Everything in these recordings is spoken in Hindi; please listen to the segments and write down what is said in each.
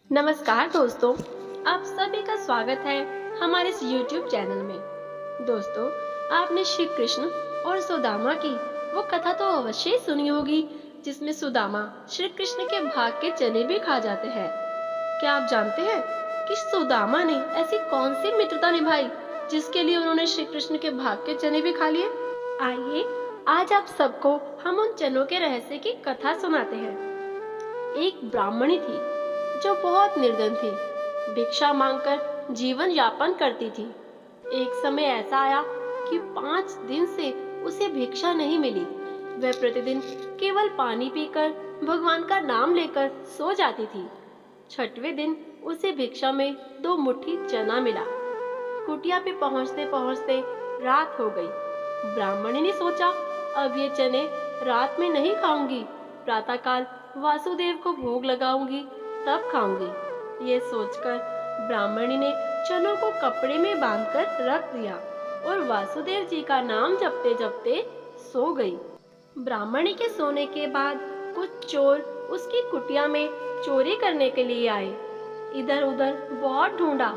नमस्कार दोस्तों, आप सभी का स्वागत है हमारे इस YouTube चैनल में। दोस्तों, आपने श्री कृष्ण और सुदामा की वो कथा तो अवश्य ही सुनी होगी जिसमें सुदामा श्री कृष्ण के भाग के चने भी खा जाते हैं। क्या आप जानते हैं कि सुदामा ने ऐसी कौन सी मित्रता निभाई जिसके लिए उन्होंने श्री कृष्ण के भाग के चने भी खा लिए? आइए, आज आप सबको हम उन चनों के रहस्य की कथा सुनाते हैं। एक ब्राह्मणी थी जो बहुत निर्धन थी, भिक्षा मांगकर जीवन यापन करती थी। एक समय ऐसा आया कि 5 दिन से उसे भिक्षा नहीं मिली। वह प्रतिदिन केवल पानी पीकर भगवान का नाम लेकर सो जाती थी। 6वें दिन उसे भिक्षा में 2 मुट्ठी चना मिला। कुटिया पे पहुंचते पहुंचते रात हो गई। ब्राह्मणी ने सोचा, अब ये चने रात में नहीं खाऊंगी, प्रातःकाल वासुदेव को भोग लगाऊंगी तब खाऊंगी। ये सोचकर ब्राह्मणी ने चनों को कपड़े में बांधकर रख दिया और वासुदेव जी का नाम जपते जपते सो गई। ब्राह्मणी के सोने के बाद कुछ चोर उसकी कुटिया में चोरी करने के लिए आए। इधर उधर बहुत ढूंढा।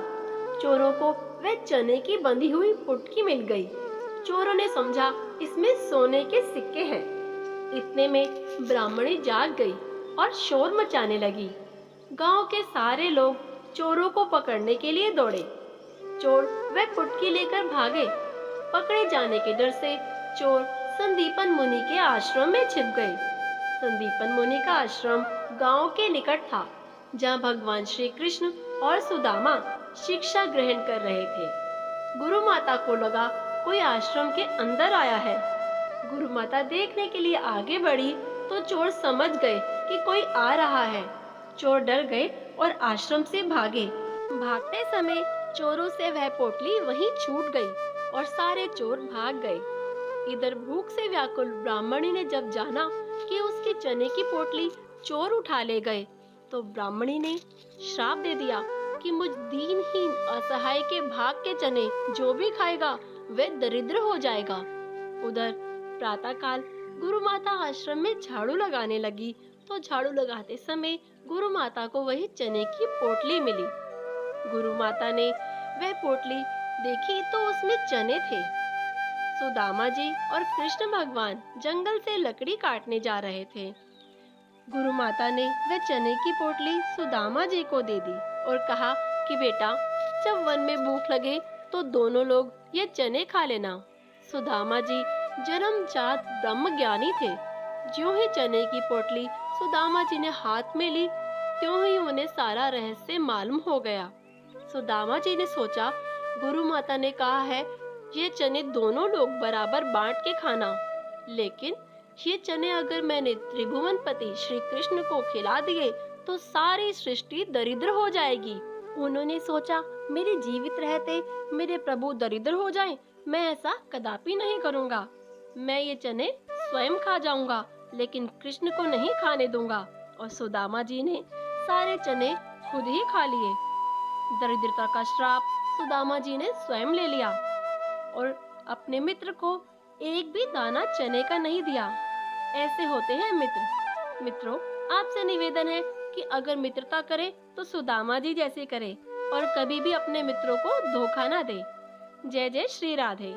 चोरों को वह चने की बंधी हुई पुटकी मिल गई। चोरों ने समझा इसमें सोने के सिक्के हैं। इतने में ब्राह्मणी जाग गई और शोर मचाने लगी। गांव के सारे लोग चोरों को पकड़ने के लिए दौड़े। चोर वह पुटकी लेकर भागे। पकड़े जाने के डर से चोर संदीपन मुनि के आश्रम में छिप गए। संदीपन मुनि का आश्रम गांव के निकट था, जहां भगवान श्री कृष्ण और सुदामा शिक्षा ग्रहण कर रहे थे। गुरु माता को लगा कोई आश्रम के अंदर आया है। गुरु माता देखने के लिए आगे बढ़ी तो चोर समझ गए कि कोई आ रहा है। चोर डर गए और आश्रम से भागे। भागते समय चोरों से वह पोटली वहीं छूट गई और सारे चोर भाग गए। इधर भूख से व्याकुल ब्राह्मणी ने जब जाना कि उसकी चने की पोटली चोर उठा ले गए, तो ब्राह्मणी ने श्राप दे दिया कि मुझ दीनहीन असहाय के भाग के चने जो भी खाएगा वह दरिद्र हो जाएगा। उधर प्रातःकाल गुरु माता आश्रम में झाड़ू लगाने लगी तो झाड़ू लगाते समय गुरु माता को वही चने की पोटली मिली। गुरु माता ने वह पोटली देखी तो उसमें चने थे। सुदामा जी और कृष्ण भगवान जंगल से लकड़ी काटने जा रहे थे। गुरु माता ने वह चने की पोटली सुदामा जी को दे दी और कहा कि बेटा, जब वन में भूख लगे तो दोनों लोग ये चने खा लेना। सुदामा जी जन्मजात ब्रह्म ज्ञानी थे। ज्यों ही चने की पोटली सुदामा जी ने हाथ में ली, त्यों ही उन्हें सारा रहस्य मालूम हो गया। सुदामा जी ने सोचा, गुरु माता ने कहा है ये चने दोनों लोग बराबर बांट के खाना, लेकिन ये चने अगर मैंने त्रिभुवनपति श्री कृष्ण को खिला दिए तो सारी सृष्टि दरिद्र हो जाएगी। उन्होंने सोचा, मेरे जीवित रहते मेरे प्रभु दरिद्र हो जाएं, मैं ऐसा कदापि नहीं करूंगा। मैं ये चने स्वयं खा जाऊंगा, लेकिन कृष्ण को नहीं खाने दूंगा। और सुदामा जी ने सारे चने खुद ही खा लिए। दरिद्रता का श्राप सुदामा जी ने स्वयं ले लिया और अपने मित्र को एक भी दाना चने का नहीं दिया। ऐसे होते हैं मित्र। मित्रों, आपसे निवेदन है कि अगर मित्रता करें तो सुदामा जी जैसे करें और कभी भी अपने मित्रों को धोखा ना दे। जय जय श्री राधे।